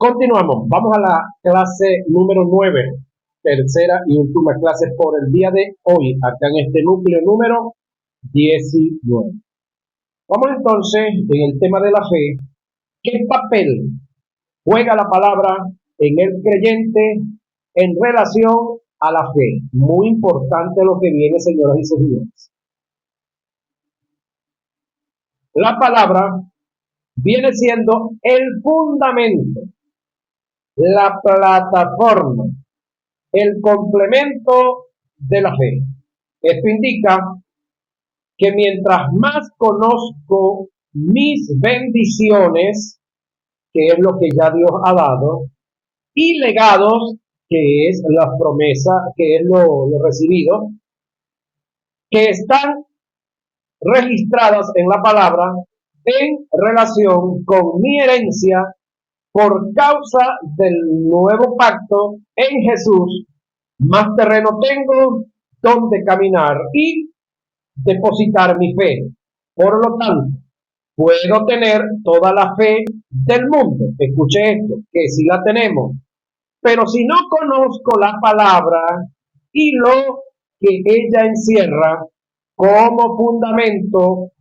Continuamos, vamos a la clase número 9, tercera y última clase por el día de hoy, acá en este núcleo número 19. Vamos entonces en el tema de la fe. ¿Qué papel juega la palabra en el creyente en relación a la fe? Muy importante lo que viene, señoras y señores. La palabra viene siendo el fundamento, la plataforma, el complemento de la fe. Esto indica que mientras más conozco mis bendiciones, que es lo que ya Dios ha dado, y legados, que es la promesa, que es lo recibido, que están registradas en la palabra en relación con mi herencia por causa del nuevo pacto en Jesús, más terreno tengo donde caminar y depositar mi fe. Por lo tanto, puedo tener toda la fe del mundo. Escuche esto, que sí la tenemos. Pero si no conozco la palabra y lo que ella encierra como fundamento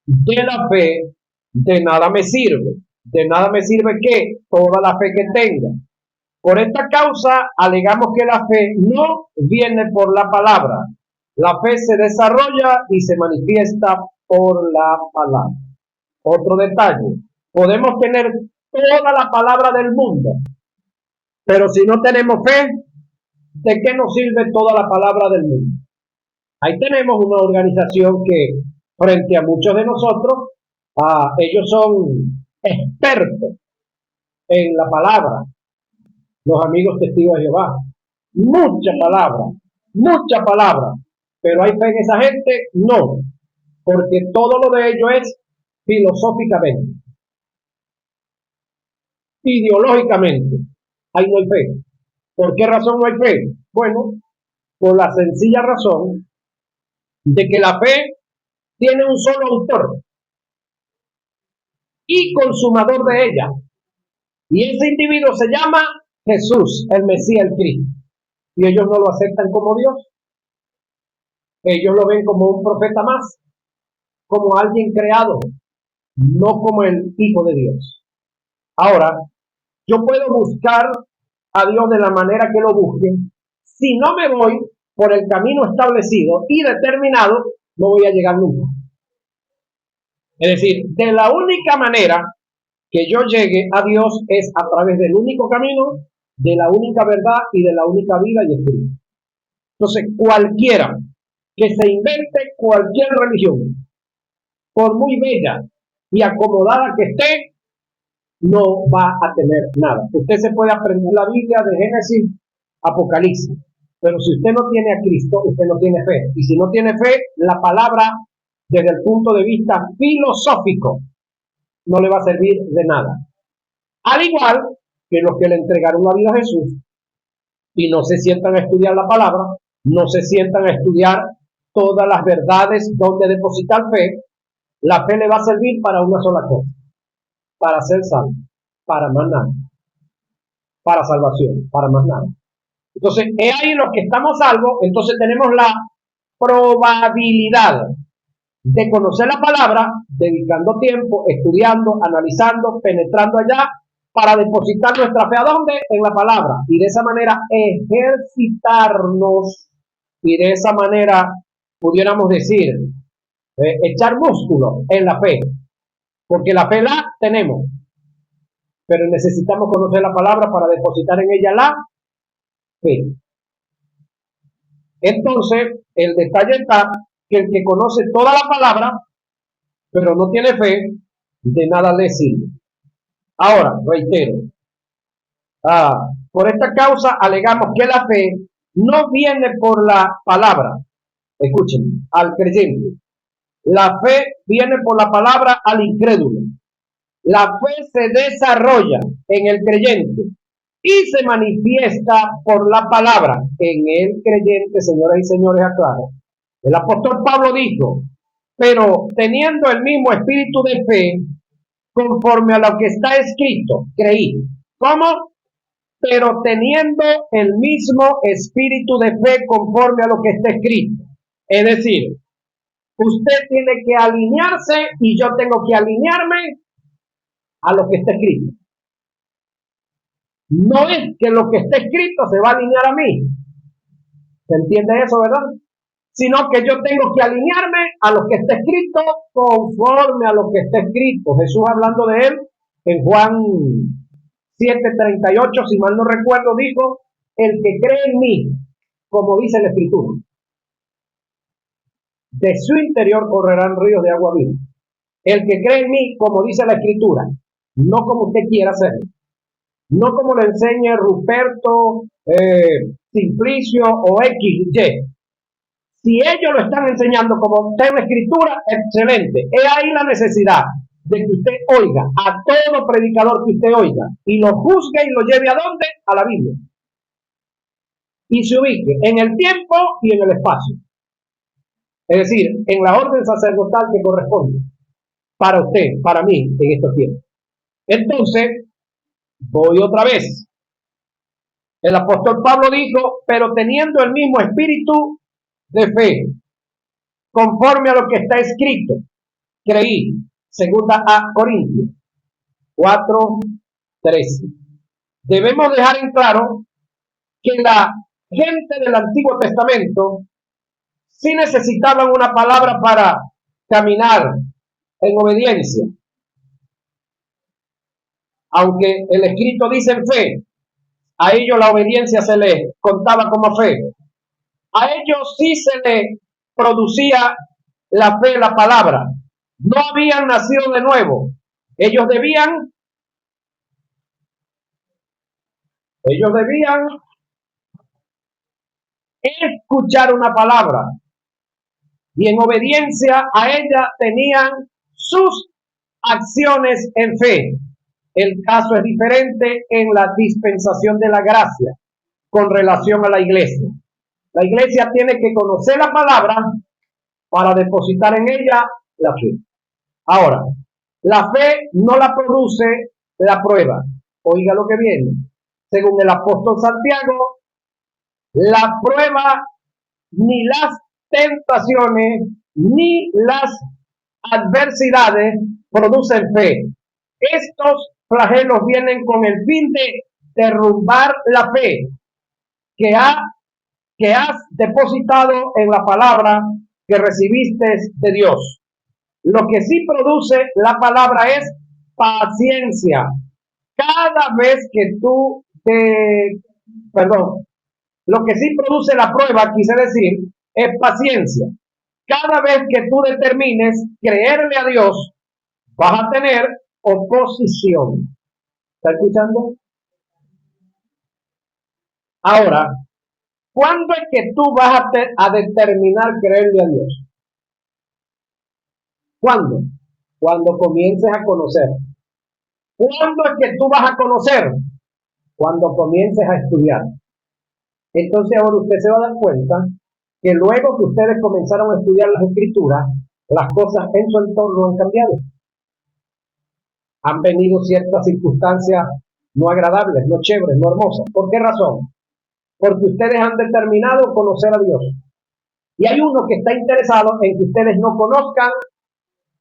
de la fe, de nada me sirve. De nada me sirve que toda la fe que tenga. Por esta causa, alegamos que la fe no viene por la palabra. La fe se desarrolla y se manifiesta por la palabra. Otro detalle, podemos tener toda la palabra del mundo, pero si no tenemos fe, ¿de qué nos sirve toda la palabra del mundo? Ahí tenemos una organización que, frente a muchos de nosotros, ellos son expertos en la palabra, los amigos testigos de Jehová. Mucha palabra, pero ¿hay fe en esa gente? No, porque todo lo de ello es filosóficamente, ideológicamente. Ahí no hay fe. ¿Por qué razón no hay fe? Bueno, por la sencilla razón de que la fe tiene un solo autor y consumador de ella. Y ese individuo se llama Jesús, el Mesías, el Cristo. Y ellos no lo aceptan como Dios. Ellos lo ven como un profeta más, como alguien creado, no como el Hijo de Dios. Ahora, yo puedo buscar a Dios de la manera que lo busquen. Si no me voy por el camino establecido y determinado, no voy a llegar nunca. Es decir, de la única manera que yo llegue a Dios es a través del único camino, de la única verdad y de la única vida y espíritu. Entonces, cualquiera que se invente cualquier religión, por muy bella y acomodada que esté, no va a tener nada. Usted se puede aprender la Biblia de Génesis, Apocalipsis, pero si usted no tiene a Cristo, usted no tiene fe. Y si no tiene fe, la palabra, desde el punto de vista filosófico, no le va a servir de nada. Al igual que los que le entregaron la vida a Jesús y no se sientan a estudiar la palabra, no se sientan a estudiar todas las verdades donde depositar fe, la fe le va a servir para una sola cosa: para ser salvo, para más nada, para salvación, para más nada. Entonces, es ahí los que estamos salvos. Entonces tenemos la probabilidad de conocer la palabra, dedicando tiempo, estudiando, analizando, penetrando allá, para depositar nuestra fe. ¿A dónde? En la palabra. Y de esa manera ejercitarnos, y de esa manera pudiéramos decir, echar músculo en la fe. Porque la fe la tenemos, pero necesitamos conocer la palabra para depositar en ella la fe. Entonces, el detalle está que el que conoce toda la palabra, pero no tiene fe, de nada le sirve. Ahora, reitero, por esta causa alegamos que la fe no viene por la palabra. Escuchen, al creyente. La fe viene por la palabra al incrédulo. La fe se desarrolla en el creyente y se manifiesta por la palabra en el creyente. Señoras y señores, aclaro. El apóstol Pablo dijo: pero teniendo el mismo espíritu de fe, conforme a lo que está escrito, creí. ¿Cómo? Pero teniendo el mismo espíritu de fe conforme a lo que está escrito. Es decir, usted tiene que alinearse y yo tengo que alinearme a lo que está escrito. No es que lo que está escrito se va a alinear a mí. ¿Se entiende eso, verdad? Sino que yo tengo que alinearme a lo que está escrito conforme a lo que está escrito. Jesús hablando de él en Juan 7:38, si mal no recuerdo, dijo, el que cree en mí, como dice la Escritura, de su interior correrán ríos de agua viva. El que cree en mí, como dice la Escritura, no como usted quiera hacerlo, no como le enseñe Ruperto, Simplicio o XY. Si ellos lo están enseñando como está en la Escritura, excelente. Es ahí la necesidad de que usted oiga a todo predicador que usted oiga y lo juzgue y lo lleve ¿a dónde? A la Biblia. Y se ubique en el tiempo y en el espacio. Es decir, en la orden sacerdotal que corresponde para usted, para mí, en estos tiempos. Entonces, voy otra vez. El apóstol Pablo dijo, pero teniendo el mismo espíritu de fe, conforme a lo que está escrito, creí. Segunda a Corintios 4:13. Debemos dejar en claro que la gente del Antiguo Testamento sí necesitaban una palabra para caminar en obediencia. Aunque el escrito dice en fe, a ellos la obediencia se les contaba como fe. A ellos sí se les producía la fe, la palabra. No habían nacido de nuevo. Ellos debían escuchar una palabra y en obediencia a ella tenían sus acciones en fe. El caso es diferente en la dispensación de la gracia con relación a la iglesia. La iglesia tiene que conocer la palabra para depositar en ella la fe. Ahora, la fe no la produce la prueba. Oiga lo que viene. Según el apóstol Santiago, la prueba, ni las tentaciones, ni las adversidades producen fe. Estos flagelos vienen con el fin de derrumbar la fe que has depositado en la palabra que recibiste de Dios. Lo que sí produce la palabra es paciencia. Cada vez que tú lo que sí produce la prueba, quise decir, es paciencia. Cada vez que tú determines creerle a Dios, vas a tener oposición. ¿Está escuchando? Ahora, ¿cuándo es que tú vas a determinar creerle a Dios? ¿Cuándo? Cuando comiences a conocer. ¿Cuándo es que tú vas a conocer? Cuando comiences a estudiar. Entonces ahora usted se va a dar cuenta que luego que ustedes comenzaron a estudiar las escrituras, las cosas en su entorno han cambiado. Han venido ciertas circunstancias no agradables, no chéveres, no hermosas. ¿Por qué razón? Porque ustedes han determinado conocer a Dios. Y hay uno que está interesado en que ustedes no conozcan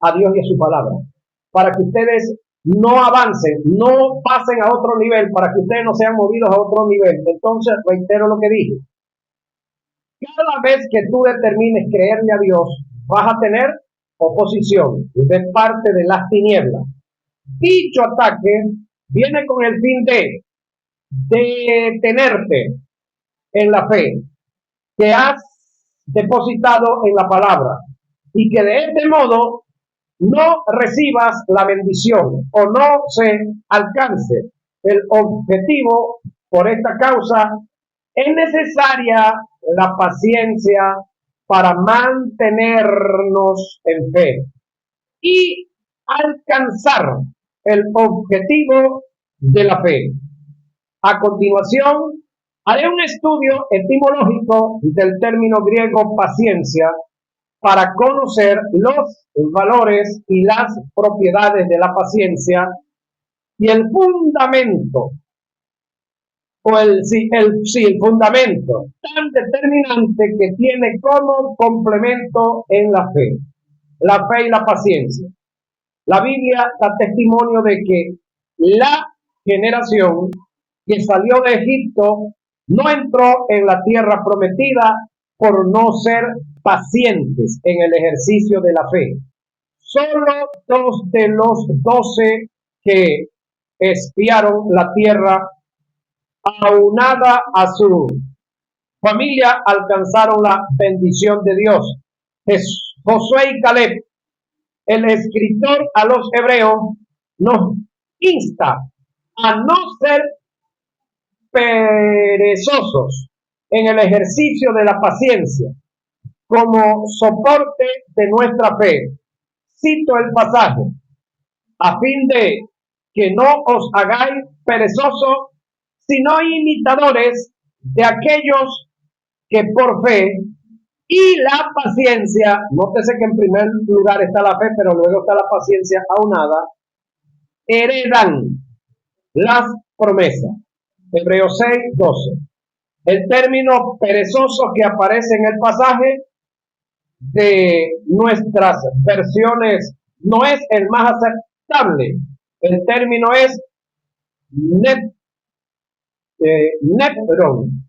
a Dios y a su palabra, para que ustedes no avancen, no pasen a otro nivel, para que ustedes no sean movidos a otro nivel. Entonces, reitero lo que dije. Cada vez que tú determines creerle a Dios, vas a tener oposición de parte de las tinieblas. Dicho ataque viene con el fin de detenerte en la fe que has depositado en la palabra y que de este modo no recibas la bendición o no se alcance el objetivo. Por esta causa es necesaria la paciencia para mantenernos en fe y alcanzar el objetivo de la fe. A continuación, haré un estudio etimológico del término griego paciencia para conocer los valores y las propiedades de la paciencia y el fundamento el fundamento tan determinante que tiene como complemento en la fe y la paciencia. La Biblia da testimonio de que la generación que salió de Egipto no entró en la tierra prometida por no ser pacientes en el ejercicio de la fe. Solo 2 de los 12 que espiaron la tierra, aunada a su familia, alcanzaron la bendición de Dios. Josué y Caleb. El escritor a los hebreos nos insta a no ser perezosos en el ejercicio de la paciencia como soporte de nuestra fe. Cito el pasaje: a fin de que no os hagáis perezosos, sino imitadores de aquellos que por fe y la paciencia, nótese que en primer lugar está la fe, pero luego está la paciencia aunada, heredan las promesas. Hebreos 6:12. El término perezoso que aparece en el pasaje de nuestras versiones no es el más aceptable. El término es nepron,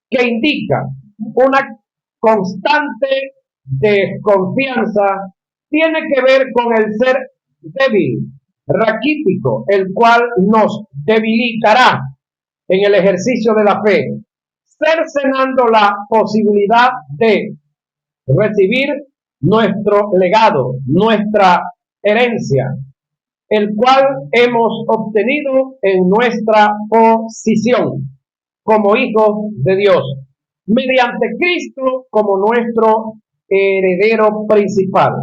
que indica una constante desconfianza. Tiene que ver con el ser débil, raquítico, el cual nos debilitará en el ejercicio de la fe, cercenando la posibilidad de recibir nuestro legado, nuestra herencia, el cual hemos obtenido en nuestra posición como hijos de Dios, mediante Cristo como nuestro heredero principal.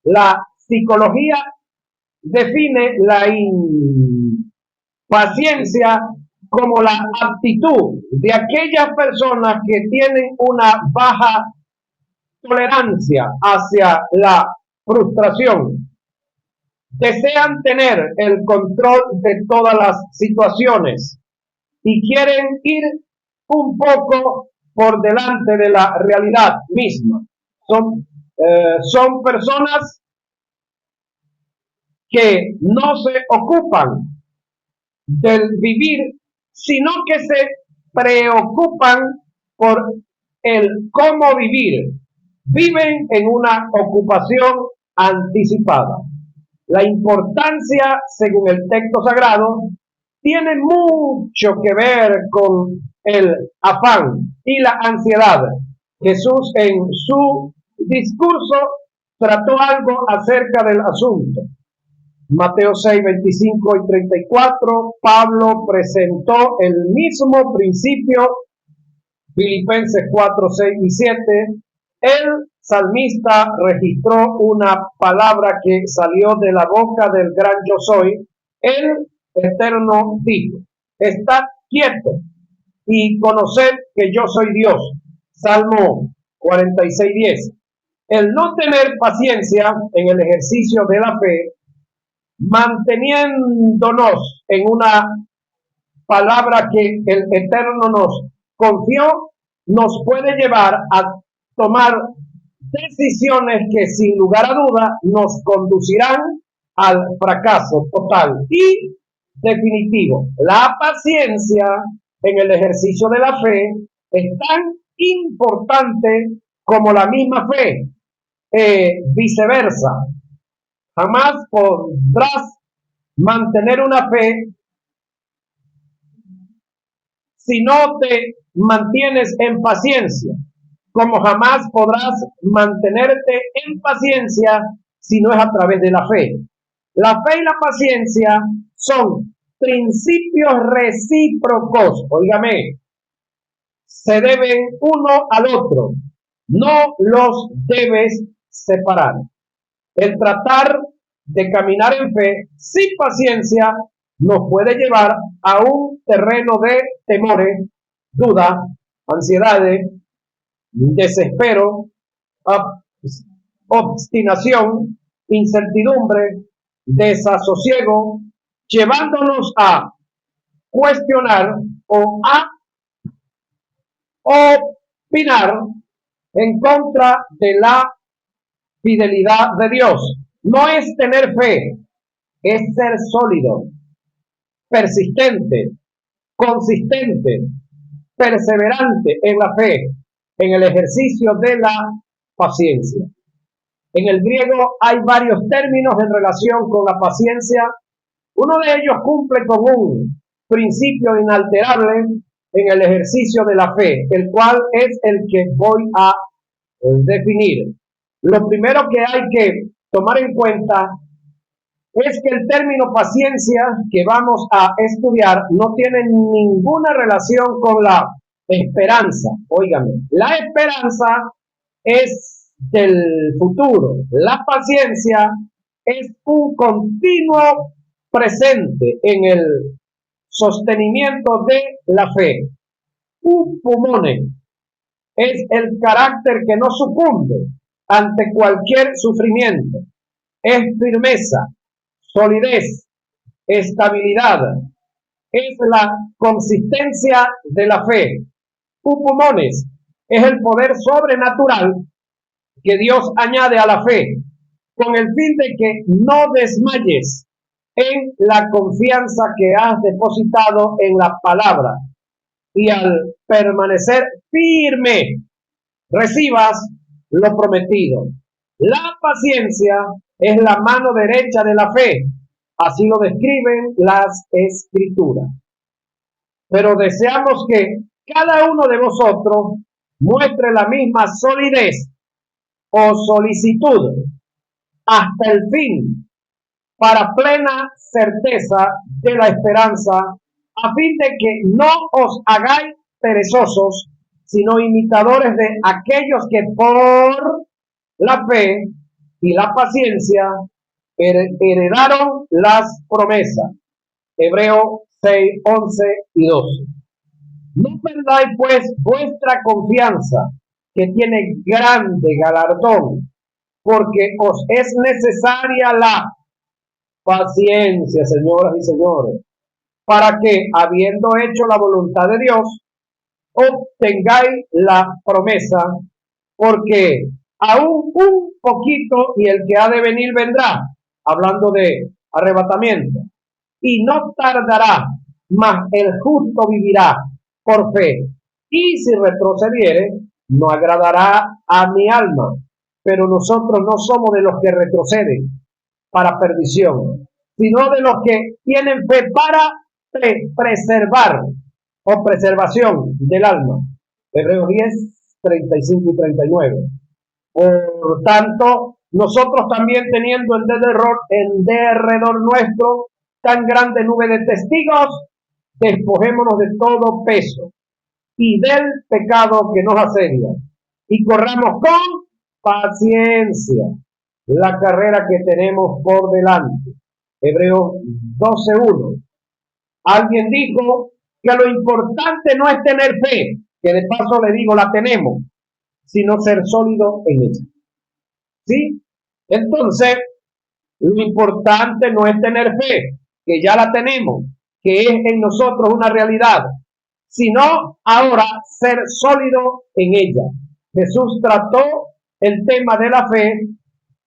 La psicología define la impaciencia como la aptitud de aquellas personas que tienen una baja tolerancia hacia la frustración. Desean tener el control de todas las situaciones y quieren ir un poco por delante de la realidad misma. Son personas que no se ocupan del vivir, sino que se preocupan por el cómo vivir. Viven en una ocupación anticipada. La importancia, según el texto sagrado, tiene mucho que ver con el afán y la ansiedad. Jesús en su discurso trató algo acerca del asunto. Mateo 6, 25 y 34, Pablo presentó el mismo principio. Filipenses 4, 6 y 7, el salmista registró una palabra que salió de la boca del gran yo soy. El Eterno dijo: estad quieto y conoced que yo soy Dios. Salmo 46, 10. El no tener paciencia en el ejercicio de la fe, manteniéndonos en una palabra que el Eterno nos confió, nos puede llevar a tomar decisiones que sin lugar a duda nos conducirán al fracaso total y definitivo. La paciencia en el ejercicio de la fe es tan importante como la misma fe. Viceversa, jamás podrás mantener una fe si no te mantienes en paciencia, como jamás podrás mantenerte en paciencia si no es a través de la fe. La fe y la paciencia son principios recíprocos, óigame, se deben uno al otro, no los debes separar. El tratar de caminar en fe sin paciencia nos puede llevar a un terreno de temores, dudas, ansiedades, desespero, obstinación, incertidumbre, desasosiego, llevándonos a cuestionar o a opinar en contra de la fidelidad de Dios. No es tener fe, es ser sólido, persistente, consistente, perseverante en la fe, en el ejercicio de la paciencia. En el griego hay varios términos en relación con la paciencia. Uno de ellos cumple con un principio inalterable en el ejercicio de la fe, el cual es el que voy a definir. Lo primero que hay que tomar en cuenta es que el término paciencia que vamos a estudiar no tiene ninguna relación con la esperanza. Óigame, la esperanza es del futuro. La paciencia es un continuo presente en el sostenimiento de la fe. Upumone es el carácter que no sucumbe ante cualquier sufrimiento. Es firmeza, solidez, estabilidad. Es la consistencia de la fe. Upumones es el poder sobrenatural que Dios añade a la fe con el fin de que no desmayes en la confianza que has depositado en la palabra y al permanecer firme recibas lo prometido. La paciencia es la mano derecha de la fe, así lo describen las escrituras. Pero deseamos que cada uno de vosotros muestre la misma solidez o solicitud hasta el fin, para plena certeza de la esperanza, a fin de que no os hagáis perezosos, sino imitadores de aquellos que por la fe y la paciencia heredaron las promesas. Hebreos 6, 11 y 12. No perdáis pues vuestra confianza, que tiene grande galardón, porque os es necesaria la paciencia, señoras y señores, para que, habiendo hecho la voluntad de Dios, obtengáis la promesa, porque aún un poquito y el que ha de venir vendrá, hablando de arrebatamiento, y no tardará, mas el justo vivirá por fe, y si retrocediere, no agradará a mi alma. Pero nosotros no somos de los que retroceden para perdición, sino de los que tienen fe para preservar o preservación del alma. Hebreos 10, 35 y 39. Por tanto, nosotros también teniendo en derredor nuestro tan grande nube de testigos, despojémonos de todo peso y del pecado que nos asedia, y corramos con paciencia la carrera que tenemos por delante. Hebreos 12:1. Alguien dijo que lo importante no es tener fe, que de paso le digo, la tenemos, sino ser sólido en ella. ¿Sí? Entonces, lo importante no es tener fe, que ya la tenemos, que es en nosotros una realidad, sino ahora ser sólido en ella. Jesús trató el tema de la fe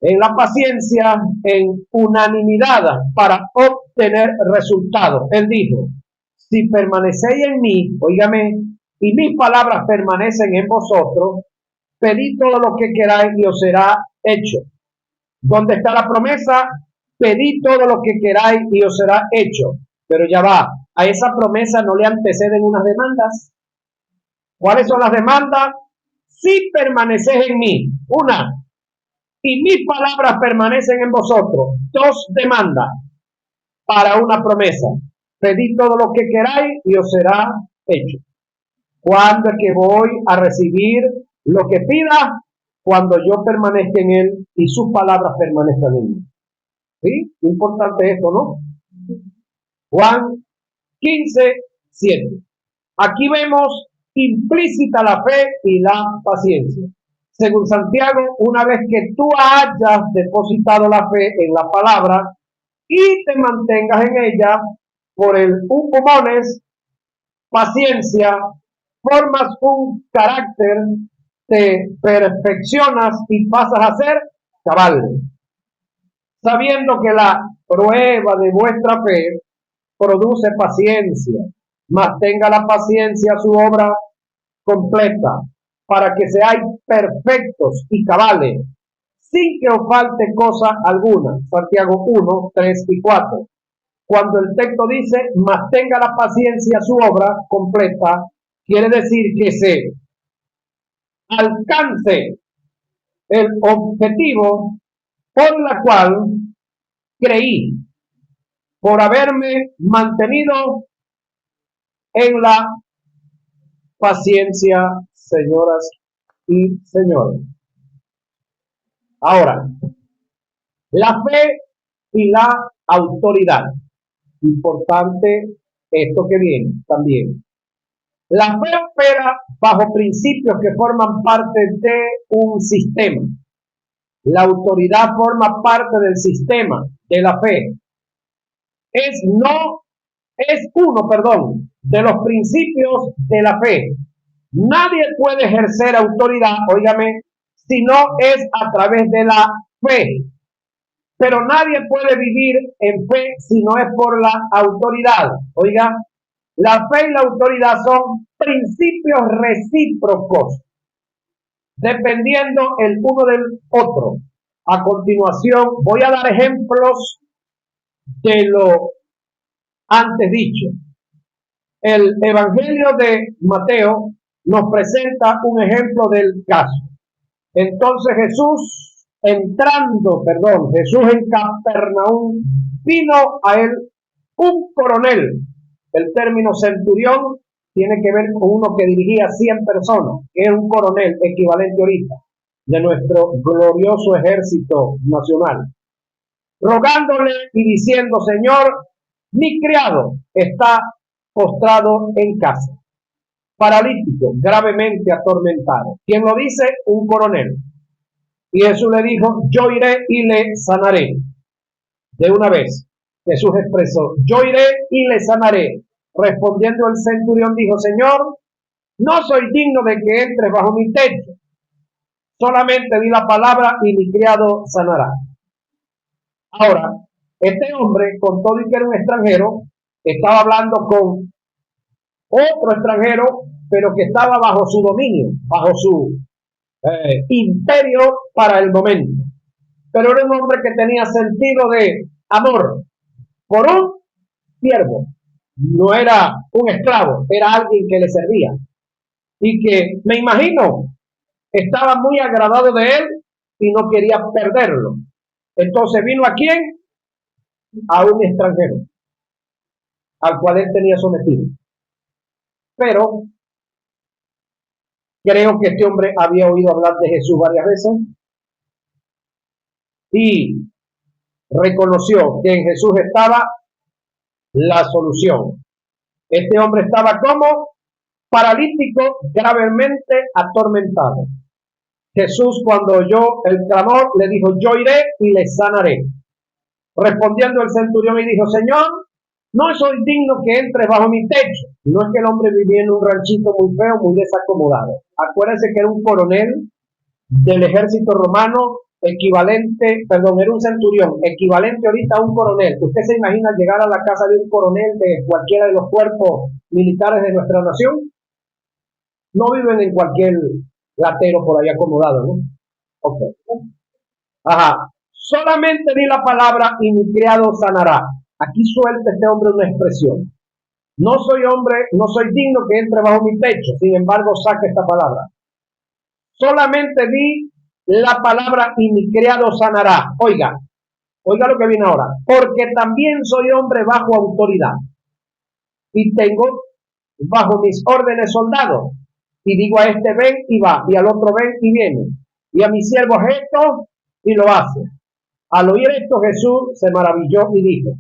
en la paciencia en unanimidad para obtener resultados. Él dijo, si permanecéis en mí, óigame, y mis palabras permanecen en vosotros, pedid todo lo que queráis y os será hecho. ¿Dónde está la promesa? Pedid todo lo que queráis y os será hecho. Pero ya va, a esa promesa no le anteceden unas demandas. ¿Cuáles son las demandas? Si permanecéis en mí, una, y mis palabras permanecen en vosotros, dos demandas para una promesa. Pedid todo lo que queráis y os será hecho. ¿Cuándo es que voy a recibir lo que pida? Cuando yo permanezca en él y sus palabras permanezcan en mí. ¿Sí? Importante esto, ¿no? Juan 15:7. Aquí vemos implícita la fe y la paciencia. Según Santiago, una vez que tú hayas depositado la fe en la palabra y te mantengas en ella, por el humones, paciencia, formas un carácter, te perfeccionas y pasas a ser cabal, sabiendo que la prueba de vuestra fe produce paciencia, mas tenga la paciencia su obra completa, para que seáis perfectos y cabales, sin que os falte cosa alguna. Santiago 1, 3 y 4. Cuando el texto dice, mas tenga la paciencia su obra completa, quiere decir que se alcance el objetivo por la cual creí, por haberme mantenido en la paciencia, señoras y señores. Ahora, la fe y la autoridad. Importante esto que viene también. La fe opera bajo principios que forman parte de un sistema. La autoridad forma parte del sistema de la fe. Es uno de los principios de la fe. Nadie puede ejercer autoridad, óigame, si no es a través de la fe. Pero nadie puede vivir en fe si no es por la autoridad. Oiga, la fe y la autoridad son principios recíprocos, dependiendo el uno del otro. A continuación, voy a dar ejemplos de lo antes dicho. El Evangelio de Mateo nos presenta un ejemplo del caso. Entonces Jesús en Capernaum, vino a él un coronel. El término centurión tiene que ver con uno que dirigía 100 personas, que era un coronel equivalente ahorita de nuestro glorioso ejército nacional, rogándole y diciendo: Señor, mi criado está postrado en casa, paralítico, gravemente atormentado. ¿Quién lo dice? Un coronel. Y Jesús le dijo: yo iré y le sanaré. De una vez, Jesús expresó: yo iré y le sanaré. Respondiendo el centurión dijo: Señor, no soy digno de que entres bajo mi techo. Solamente di la palabra y mi criado sanará. Ahora, este hombre, con todo y que era un extranjero, estaba hablando con otro extranjero, pero que estaba bajo su dominio, bajo su imperio para el momento. Pero era un hombre que tenía sentido de amor por un siervo. No era un esclavo, era alguien que le servía. Y que, me imagino, estaba muy agradado de él y no quería perderlo. Entonces vino ¿a quién? A un extranjero, al cual él tenía sometido. Pero creo que este hombre había oído hablar de Jesús varias veces y reconoció que en Jesús estaba la solución. Este hombre estaba como paralítico, gravemente atormentado. Jesús, cuando oyó el clamor, le dijo: yo iré y le sanaré. Respondiendo el centurión y dijo: Señor, no soy digno que entres bajo mi techo. No es que el hombre vivía en un ranchito muy feo, muy desacomodado. Acuérdense que era un coronel del ejército romano, era un centurión, equivalente ahorita a un coronel. ¿Usted se imagina llegar a la casa de un coronel de cualquiera de los cuerpos militares de nuestra nación? No viven en cualquier latero por ahí acomodado, ¿no? Ok. Ajá. Solamente di la palabra y mi criado sanará. Aquí suelta este hombre una expresión: no soy digno que entre bajo mi techo, sin embargo saca esta palabra. Solamente di la palabra y mi criado sanará. Oiga lo que viene ahora: porque también soy hombre bajo autoridad y tengo bajo mis órdenes soldados, y digo a este ven y va, y al otro ven y viene, y a mis siervos esto y lo hace. Al oír esto, Jesús se maravilló y dijo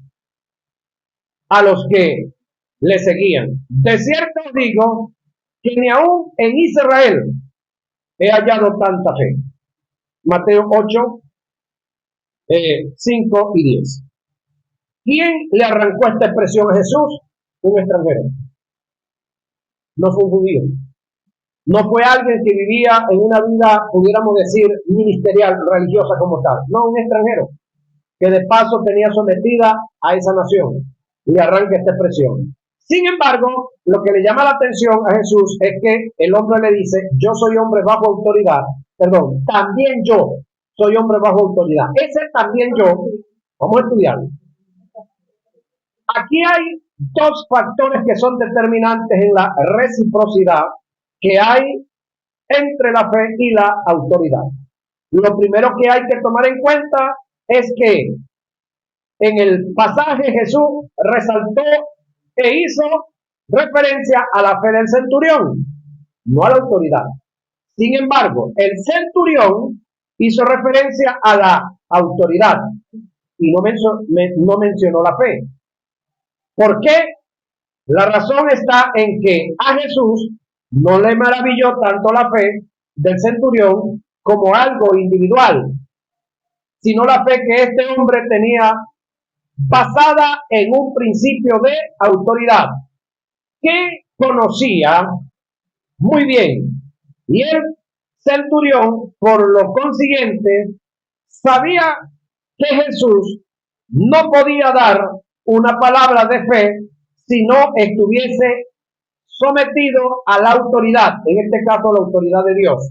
a los que le seguían: de cierto os digo que ni aún en Israel he hallado tanta fe. Mateo 8, 5 y 10. ¿Quién le arrancó esta expresión a Jesús? Un extranjero. No fue un judío. No fue alguien que vivía en una vida, pudiéramos decir, ministerial, religiosa como tal. No, un extranjero que de paso tenía sometida a esa nación. Le arranca esta expresión. Sin embargo, lo que le llama la atención a Jesús es que el hombre le dice, yo soy hombre bajo autoridad. Perdón, también yo soy hombre bajo autoridad. Ese también yo, vamos a estudiarlo. Aquí hay dos factores que son determinantes en la reciprocidad que hay entre la fe y la autoridad. Lo primero que hay que tomar en cuenta es que en el pasaje Jesús resaltó e hizo referencia a la fe del centurión, no a la autoridad. Sin embargo, el centurión hizo referencia a la autoridad y no mencionó la fe. ¿Por qué? La razón está en que a Jesús no le maravilló tanto la fe del centurión como algo individual, sino la fe que este hombre tenía basada en un principio de autoridad que conocía muy bien. Y el centurión, por lo consiguiente, sabía que Jesús no podía dar una palabra de fe si no estuviese sometido a la autoridad, en este caso la autoridad de Dios.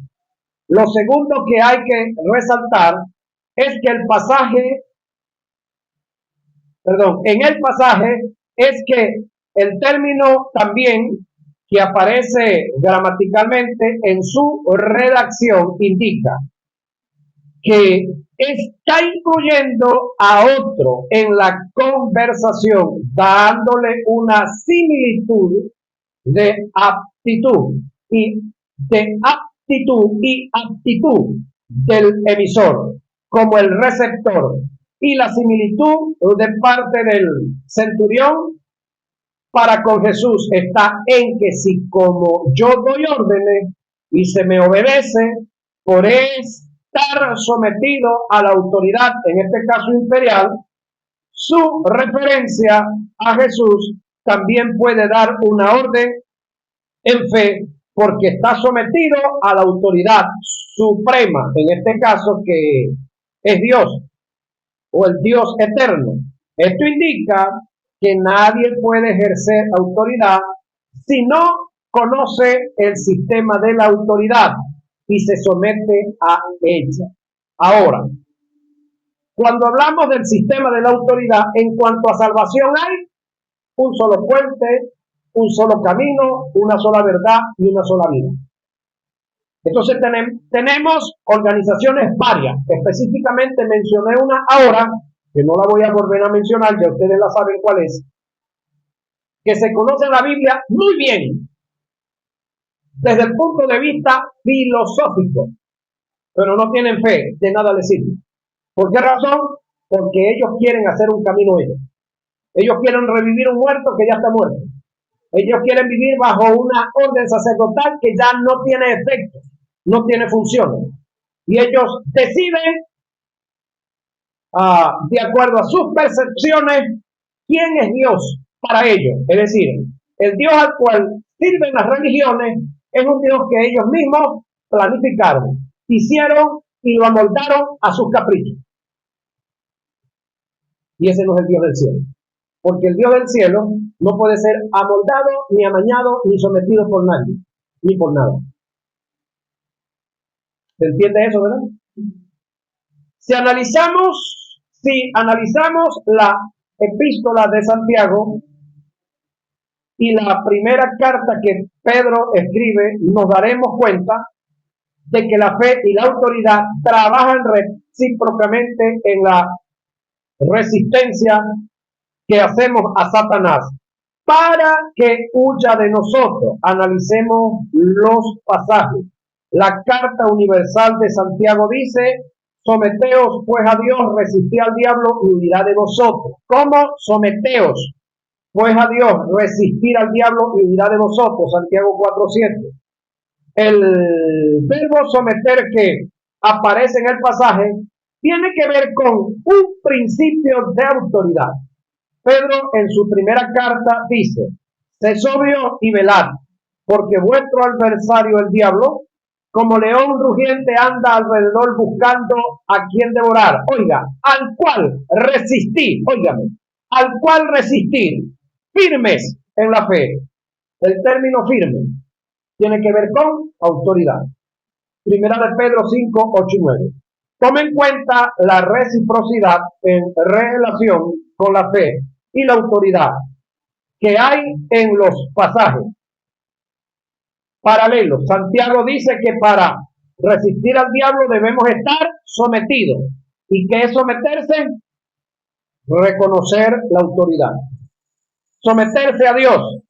Lo segundo que hay que resaltar es que en el pasaje es que el término también que aparece gramaticalmente en su redacción indica que está incluyendo a otro en la conversación, dándole una similitud de aptitud y aptitud del emisor como el receptor, y la similitud de parte del centurión para con Jesús está en que si como yo doy órdenes y se me obedece por estar sometido a la autoridad, en este caso imperial, su referencia a Jesús también puede dar una orden en fe porque está sometido a la autoridad suprema, en este caso que es Dios o el Dios eterno. Esto indica que nadie puede ejercer autoridad si no conoce el sistema de la autoridad y se somete a ella. Ahora, cuando hablamos del sistema de la autoridad, en cuanto a salvación hay un solo puente, un solo camino, una sola verdad y una sola vida. Entonces tenemos organizaciones varias. Específicamente mencioné una ahora, que no la voy a volver a mencionar, ya ustedes la saben cuál es, que se conoce en la Biblia muy bien, desde el punto de vista filosófico, pero no tienen fe, de nada les sirve. ¿Por qué razón? Porque ellos quieren hacer un camino ellos. Ellos quieren revivir un muerto que ya está muerto. Ellos quieren vivir bajo una orden sacerdotal que ya no tiene efecto, no tiene funciones. Y ellos deciden, de acuerdo a sus percepciones, quién es Dios para ellos. Es decir, el Dios al cual sirven las religiones es un Dios que ellos mismos planificaron, hicieron y lo amoldaron a sus caprichos. Y ese no es el Dios del cielo. Porque el Dios del cielo no puede ser amoldado, ni amañado, ni sometido por nadie, ni por nada. ¿Se entiende eso, verdad? Si analizamos la epístola de Santiago y la primera carta que Pedro escribe, nos daremos cuenta de que la fe y la autoridad trabajan recíprocamente en la resistencia que hacemos a Satanás para que huya de nosotros. Analicemos los pasajes. La carta universal de Santiago dice: someteos pues a Dios, resistid al diablo y huirá de vosotros. ¿Cómo? Someteos pues a Dios, resistir al diablo y huirá de vosotros. Santiago 4:7. El verbo someter que aparece en el pasaje tiene que ver con un principio de autoridad. Pedro en su primera carta dice: sed sobrio y velad, porque vuestro adversario el diablo, como león rugiente, anda alrededor buscando a quien devorar. Oiga, al cual resistir, óigame, al cual resistir, firmes en la fe. El término firme tiene que ver con autoridad. Primera de Pedro 5, 8 y 9. Tome en cuenta la reciprocidad en relación con la fe y la autoridad que hay en los pasajes paralelos. Santiago dice que para resistir al diablo debemos estar sometidos. ¿Y qué es someterse? Reconocer la autoridad. Someterse a Dios,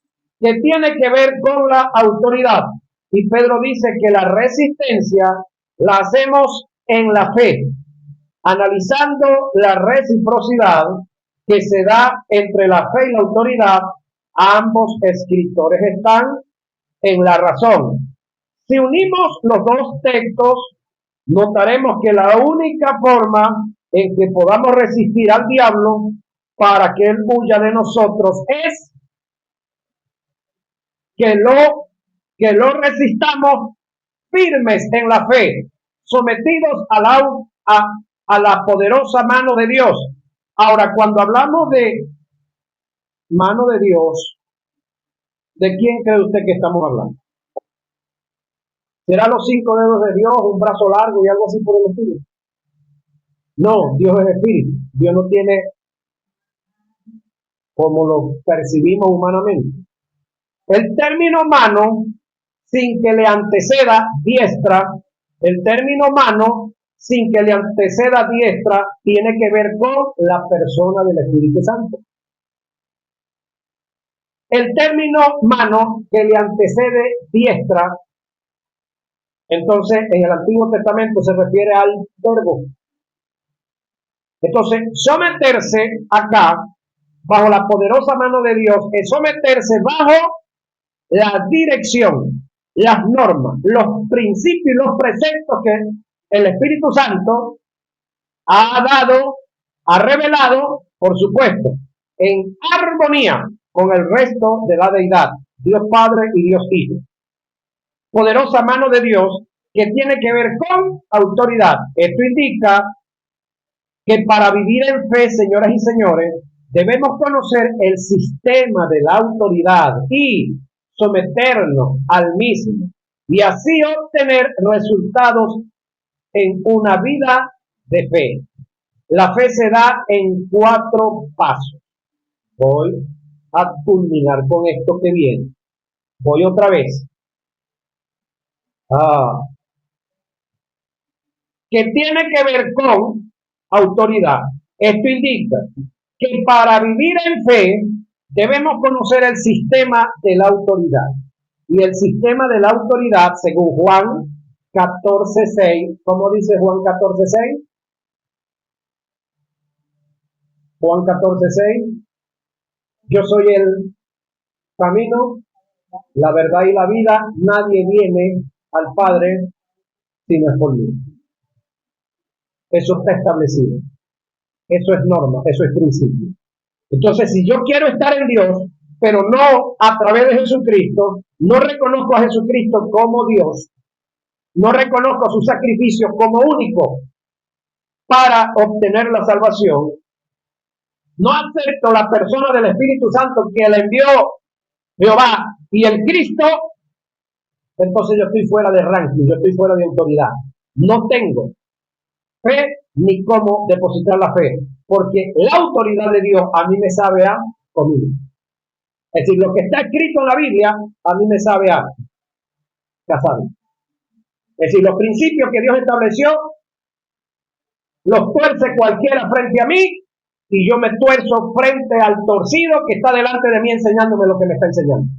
que tiene que ver con la autoridad. Y Pedro dice que la resistencia la hacemos en la fe, analizando la reciprocidad que se da entre la fe y la autoridad. Ambos escritores están en la razón. Si unimos los dos textos, notaremos que la única forma en que podamos resistir al diablo para que él huya de nosotros es que lo resistamos firmes en la fe, sometidos a la poderosa mano de Dios. Ahora, cuando hablamos de mano de Dios, ¿de quién cree usted que estamos hablando? ¿Será los 5 dedos de Dios, un brazo largo y algo así por el estilo? No, Dios es espíritu. Dios no tiene como lo percibimos humanamente. El término mano, sin que le anteceda diestra, el término mano, sin que le anteceda diestra, tiene que ver con la persona del Espíritu Santo. El término mano que le antecede diestra, entonces en el Antiguo Testamento se refiere al verbo. Entonces, someterse acá, bajo la poderosa mano de Dios, es someterse bajo la dirección, las normas, los principios y los preceptos que el Espíritu Santo ha dado, ha revelado, por supuesto, en armonía con el resto de la deidad, Dios Padre y Dios Hijo. Poderosa mano de Dios que tiene que ver con autoridad. Esto indica que para vivir en fe, señoras y señores, debemos conocer el sistema de la autoridad y someternos al mismo y así obtener resultados en una vida de fe. La fe se da en 4 pasos. Voy a culminar con esto que viene. Voy otra vez. Que tiene que ver con autoridad. Esto indica que para vivir en fe debemos conocer el sistema de la autoridad. Y el sistema de la autoridad, según Juan 14:6, ¿cómo dice Juan 14:6? Juan 14:6, yo soy el camino, la verdad y la vida, nadie viene al Padre si no es por mí. Eso está establecido. Eso es norma, eso es principio. Entonces, si yo quiero estar en Dios, pero no a través de Jesucristo, no reconozco a Jesucristo como Dios, no reconozco su sacrificio como único para obtener la salvación, no acepto la persona del Espíritu Santo que le envió Jehová y el Cristo, entonces yo estoy fuera de ranking, yo estoy fuera de autoridad. No tengo fe ni cómo depositar la fe, porque la autoridad de Dios a mí me sabe a comida. Es decir, lo que está escrito en la Biblia a mí me sabe a casado. Es decir, los principios que Dios estableció los tuerce cualquiera frente a mí y yo me tuerzo frente al torcido que está delante de mí enseñándome lo que me está enseñando.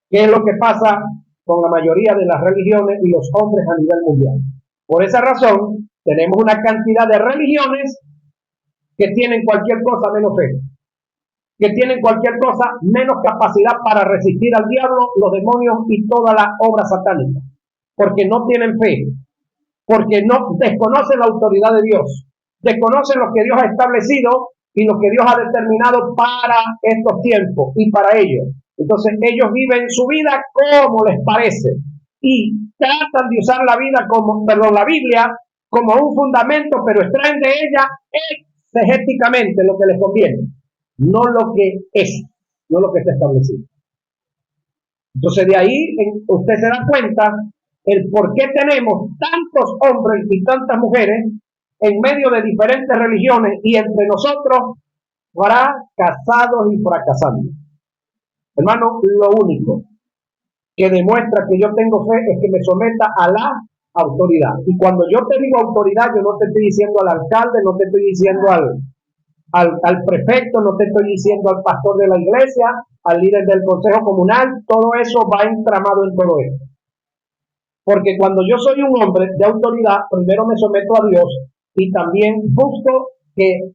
¿Qué es lo que pasa con la mayoría de las religiones y los hombres a nivel mundial? Por esa razón, tenemos una cantidad de religiones que tienen cualquier cosa menos fe, que tienen cualquier cosa menos capacidad para resistir al diablo, los demonios y toda la obra satánica, porque no tienen fe, porque no desconocen la autoridad de Dios, desconocen lo que Dios ha establecido y lo que Dios ha determinado para estos tiempos y para ellos. Entonces ellos viven su vida como les parece y tratan de usar la vida como, la Biblia como un fundamento, pero extraen de ella exegéticamente lo que les conviene, no lo que es, no lo que está establecido. Entonces de ahí usted se da cuenta el por qué tenemos tantos hombres y tantas mujeres en medio de diferentes religiones y entre nosotros fracasados y fracasando. Hermano, lo único que demuestra que yo tengo fe es que me someta a la autoridad. Y cuando yo te digo autoridad, yo no te estoy diciendo al alcalde, no te estoy diciendo al prefecto, no te estoy diciendo al pastor de la iglesia, al líder del consejo comunal, todo eso va entramado en todo esto. Porque cuando yo soy un hombre de autoridad, primero me someto a Dios y también busco que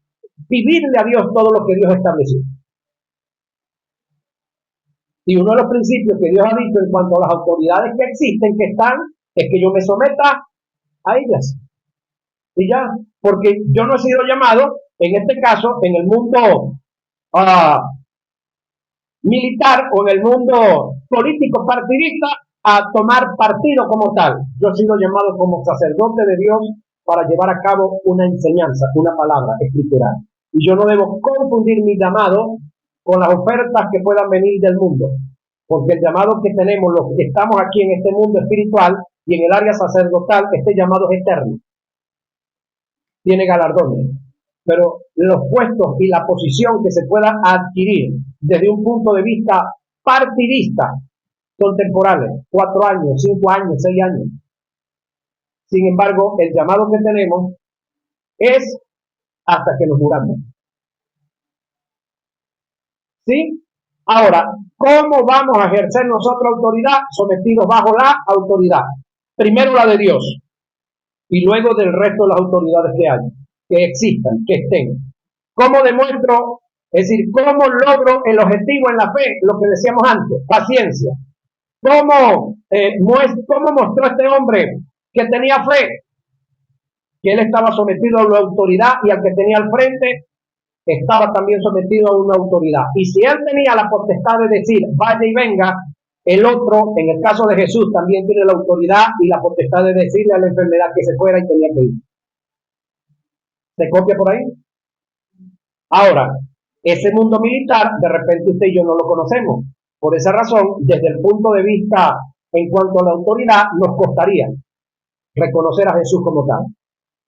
vivirle a Dios todo lo que Dios estableció. Y uno de los principios que Dios ha dicho en cuanto a las autoridades que existen, que están, es que yo me someta a ellas. Y ya, porque yo no he sido llamado, en este caso, en el mundo militar o en el mundo político partidista, a tomar partido como tal. Yo he sido llamado como sacerdote de Dios para llevar a cabo una enseñanza, una palabra escritural. Y yo no debo confundir mi llamado con las ofertas que puedan venir del mundo, porque el llamado que tenemos los que estamos aquí en este mundo espiritual y en el área sacerdotal, este llamado es eterno, tiene galardones, pero los puestos y la posición que se pueda adquirir desde un punto de vista partidista son temporales, 4 años, 5 años, 6 años. Sin embargo, el llamado que tenemos es hasta que nos muramos. ¿Sí? Ahora, ¿cómo vamos a ejercer nosotros autoridad? Sometidos bajo la autoridad. Primero la de Dios y luego del resto de las autoridades que hay, que existan, que estén. ¿Cómo demuestro? Es decir, ¿cómo logro el objetivo en la fe? Lo que decíamos antes, paciencia. ¿Cómo mostró este hombre que tenía fe? Que él estaba sometido a la autoridad y al que tenía al frente estaba también sometido a una autoridad. Y si él tenía la potestad de decir, vaya y venga, el otro, en el caso de Jesús, también tiene la autoridad y la potestad de decirle a la enfermedad que se fuera y tenía que ir. ¿Se copia por ahí? Ahora, ese mundo militar, de repente usted y yo no lo conocemos. Por esa razón, desde el punto de vista en cuanto a la autoridad, nos costaría reconocer a Jesús como tal.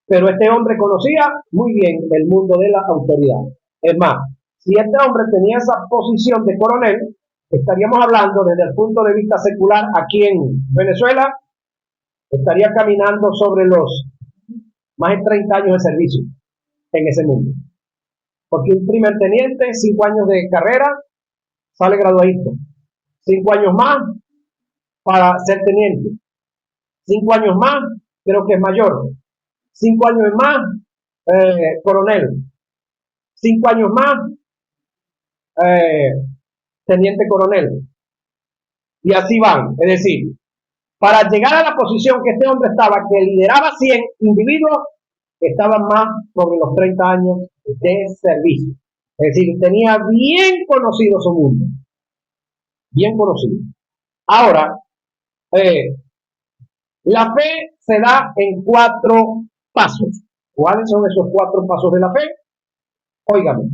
Pero este hombre conocía muy bien el mundo de la autoridad. Es más, si este hombre tenía esa posición de coronel, estaríamos hablando desde el punto de vista secular aquí en Venezuela, estaría caminando sobre los más de 30 años de servicio en ese mundo. Porque un primer teniente, 5 años de carrera, sale graduadito. 5 años más para ser teniente. 5 años más, creo que es mayor. 5 años más, coronel. 5 años más, teniente coronel. Y así van. Es decir, para llegar a la posición que este hombre estaba, que lideraba 100 individuos, estaban más sobre los 30 años de servicio. Es decir, tenía bien conocido su mundo. Bien conocido. Ahora, la fe se da en 4 pasos. ¿Cuáles son esos 4 pasos de la fe? Óigame.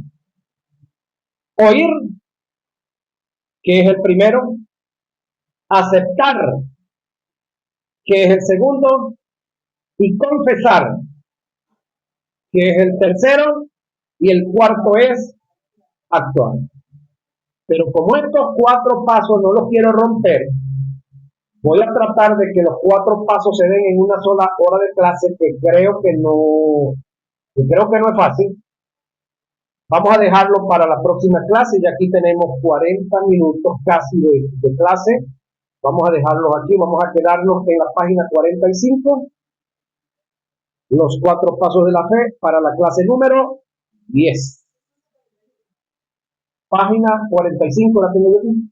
Oír, que es el primero. Aceptar, que es el segundo. Y confesar, que es el tercero. Y el cuarto es actuar. Pero como estos 4 pasos no los quiero romper, voy a tratar de que los 4 pasos se den en una sola hora de clase, que creo que no es fácil. Vamos a dejarlo para la próxima clase, y aquí tenemos 40 minutos casi de clase. Vamos a dejarlos aquí, vamos a quedarnos en la página 45. Los 4 pasos de la fe para la clase número 10. Página 45, la tengo yo aquí.